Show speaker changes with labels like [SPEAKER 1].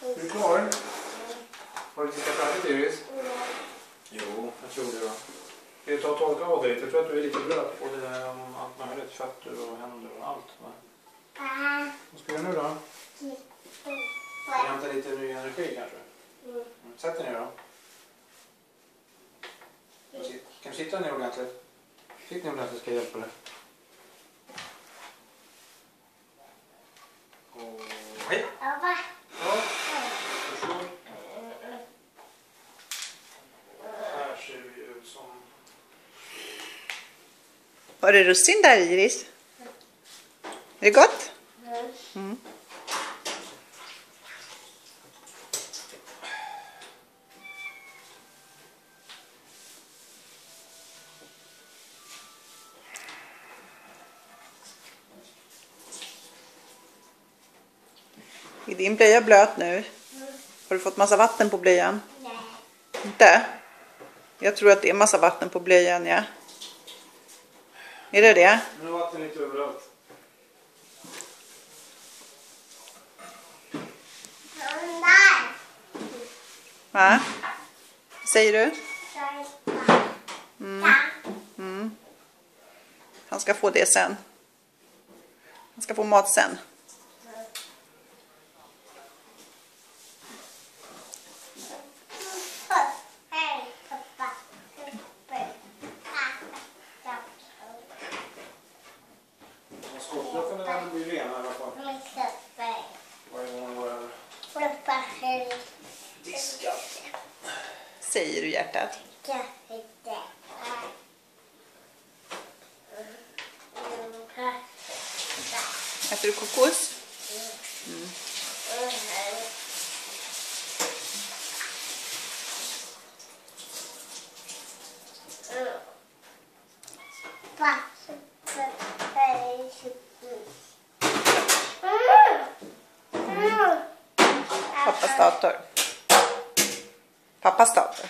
[SPEAKER 1] Är du klar? Har du tittat färdigt, Iris? Jo, jag tror det då. Ska du ta och torka av dig? Jag tror att du är lite blöt på det, allt möjligt. Fötter och händer och allt. Va? Vad ska du göra nu då? Hämta lite ny energi kanske? Sätt dig ner då. Kan du sitta ner ordentligt? Sitt ner ordentligt, ska jag hjälpa dig. Och hej! Ja, varsågod. Här ser vi ut som...
[SPEAKER 2] Var det russin där, Iris? Är det gott? Mm. Är din blöja blöt nu? Har du fått massa vatten på blöjan?
[SPEAKER 3] Nej.
[SPEAKER 2] Inte? Jag tror att det är massa vatten på blöjan, ja. Är det det?
[SPEAKER 1] Nu är vatten lite överallt.
[SPEAKER 2] Va? Vad säger du? Han ska få det sen. Han ska få mat sen.
[SPEAKER 1] Skottluckan blir ren i alla fall. Varje gång man går över. Diska.
[SPEAKER 2] Säger du, hjärtat? Äter du kokos? Pappas dator. Pappas dator.